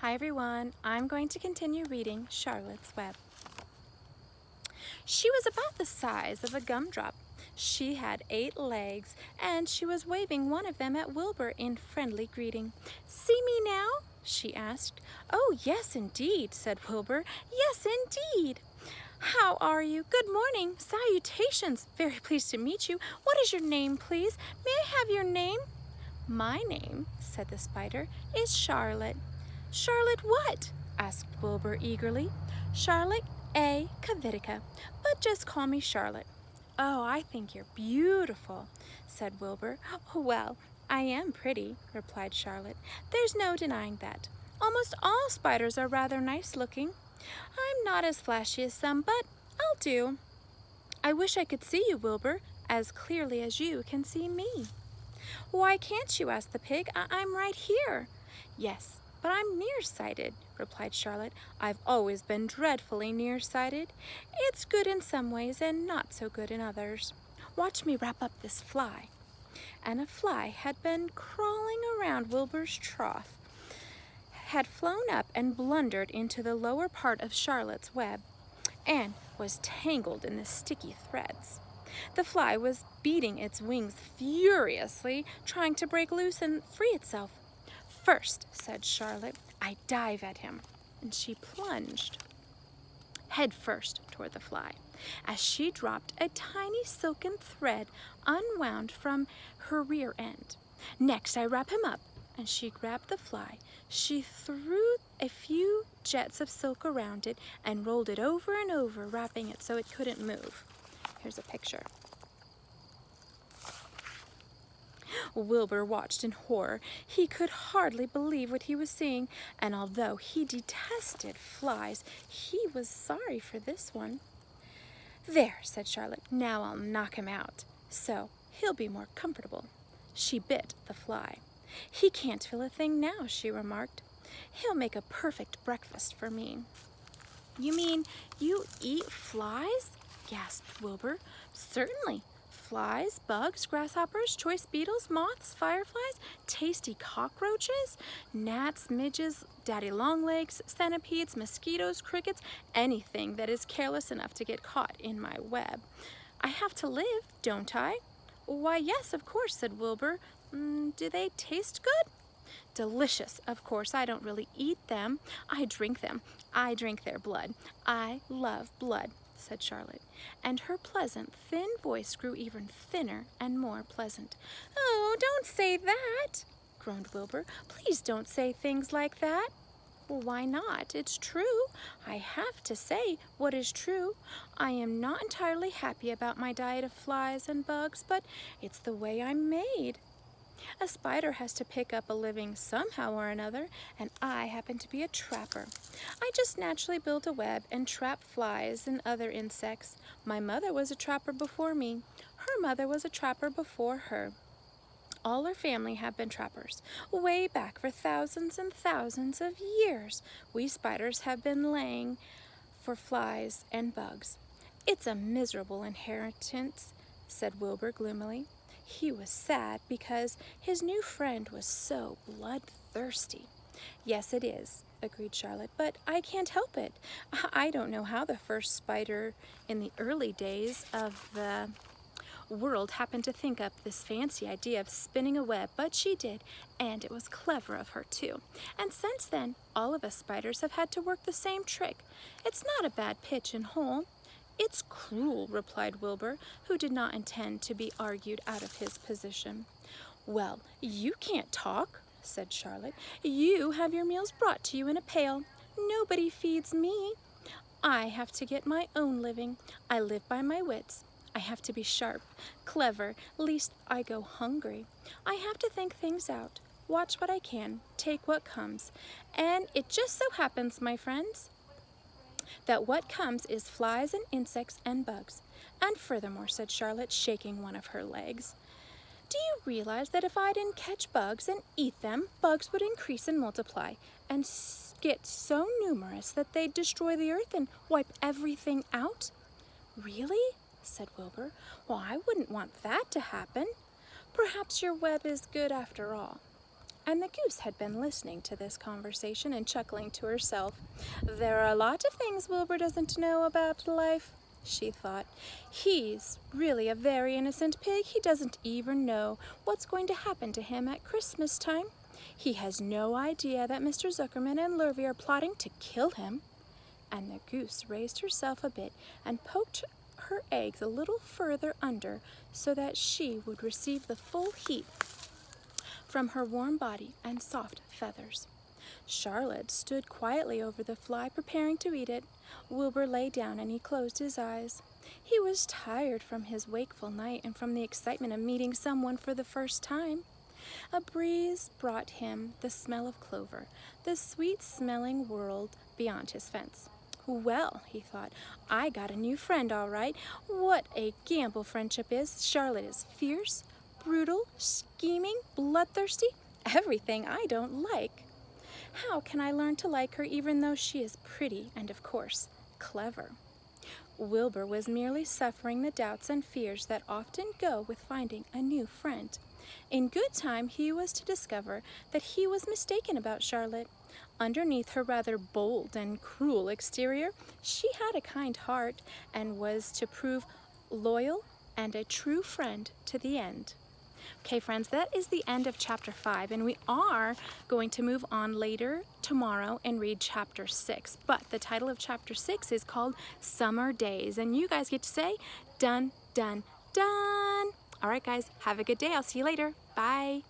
Hi everyone, I'm going to continue reading Charlotte's Web. She was about the size of a gumdrop. She had 8 legs, and she was waving one of them at Wilbur in friendly greeting. "See me now?" she asked. "Oh, yes, indeed," said Wilbur. "Yes, indeed." "How are you? Good morning. Salutations. Very pleased to meet you. What is your name, please? May I have your name?" "My name," said the spider, "is Charlotte." "Charlotte what?" asked Wilbur eagerly. "Charlotte A. Kavitica, but just call me Charlotte." "Oh, I think you're beautiful," said Wilbur. "Well, I am pretty," replied Charlotte. "There's no denying that. Almost all spiders are rather nice looking. I'm not as flashy as some, but I'll do. I wish I could see you, Wilbur, as clearly as you can see me." "Why can't you?" asked the pig. "I'm right here." "Yes, but I'm nearsighted," replied Charlotte. "I've always been dreadfully nearsighted. It's good in some ways and not so good in others. Watch me wrap up this fly." And a fly had been crawling around Wilbur's trough, had flown up and blundered into the lower part of Charlotte's web, and was tangled in the sticky threads. The fly was beating its wings furiously, trying to break loose and free itself. "First," said Charlotte, "I dive at him." And she plunged head first toward the fly, as she dropped a tiny silken thread unwound from her rear end. "Next, I wrap him up." And she grabbed the fly. She threw a few jets of silk around it and rolled it over and over, wrapping it so it couldn't move. Here's a picture. Wilbur watched in horror. He could hardly believe what he was seeing, and although he detested flies, he was sorry for this one. "There," said Charlotte, "now I'll knock him out, so he'll be more comfortable." She bit the fly. "He can't feel a thing now," she remarked. "He'll make a perfect breakfast for me." "You mean you eat flies?" gasped Wilbur. "Certainly. Flies, bugs, grasshoppers, choice beetles, moths, fireflies, tasty cockroaches, gnats, midges, daddy longlegs, centipedes, mosquitoes, crickets, anything that is careless enough to get caught in my web. I have to live, don't I?" "Why, yes, of course," said Wilbur. Do they taste good?" "Delicious, of course. I don't really eat them. I drink them. I drink their blood. I love blood," said Charlotte, and her pleasant, thin voice grew even thinner and more pleasant. "Oh, don't say that," groaned Wilbur. "Please don't say things like that." "Well, why not? It's true. I have to say what is true. I am not entirely happy about my diet of flies and bugs, but it's the way I'm made. A spider has to pick up a living somehow or another, and I happen to be a trapper. I just naturally build a web and trap flies and other insects. My mother was a trapper before me. Her mother was a trapper before her. All our family have been trappers. Way back for thousands and thousands of years, we spiders have been laying for flies and bugs. It's a miserable inheritance," said Wilbur gloomily. He was sad because his new friend was so bloodthirsty. "Yes, it is," agreed Charlotte, "but I can't help it. I don't know how the first spider in the early days of the world happened to think up this fancy idea of spinning a web, but she did, and it was clever of her too. And since then, all of us spiders have had to work the same trick. It's not a bad pitch and hole." "It's cruel," replied Wilbur, who did not intend to be argued out of his position. "Well, you can't talk," said Charlotte. "You have your meals brought to you in a pail. Nobody feeds me. I have to get my own living. I live by my wits. I have to be sharp, clever, lest I go hungry. I have to think things out, watch what I can, take what comes. And it just so happens, my friends, that what comes is flies and insects and bugs. And furthermore," said Charlotte, shaking one of her legs, "do you realize that if I didn't catch bugs and eat them, bugs would increase and multiply and get so numerous that they'd destroy the earth and wipe everything out?" "Really?" said Wilbur. "Well, I wouldn't want that to happen. Perhaps your web is good after all." and the goose had been listening to this conversation and chuckling to herself. There are a lot of things Wilbur doesn't know about life, she thought. He's really a very innocent pig. He doesn't even know what's going to happen to him at Christmas time. He has no idea that Mr. Zuckerman and Lurvy are plotting to kill him. And the goose raised herself a bit and poked her eggs a little further under so that she would receive the full heat from her warm body and soft feathers. Charlotte stood quietly over the fly, preparing to eat it. Wilbur lay down and he closed his eyes. He was tired from his wakeful night and from the excitement of meeting someone for the first time. A breeze brought him the smell of clover, the sweet-smelling world beyond his fence. Well, he thought, I got a new friend, all right. What a gamble friendship is. Charlotte is fierce, brutal, scheming, bloodthirsty, everything I don't like. How can I learn to like her even though she is pretty and, of course, clever? Wilbur was merely suffering the doubts and fears that often go with finding a new friend. In good time, he was to discover that he was mistaken about Charlotte. Underneath her rather bold and cruel exterior, she had a kind heart and was to prove loyal and a true friend to the end. Okay, friends, that is the end of chapter 5, and we are going to move on later tomorrow and read chapter 6. But the title of chapter 6 is called Summer Days, and you guys get to say, done, done, done. All right, guys, have a good day. I'll see you later. Bye.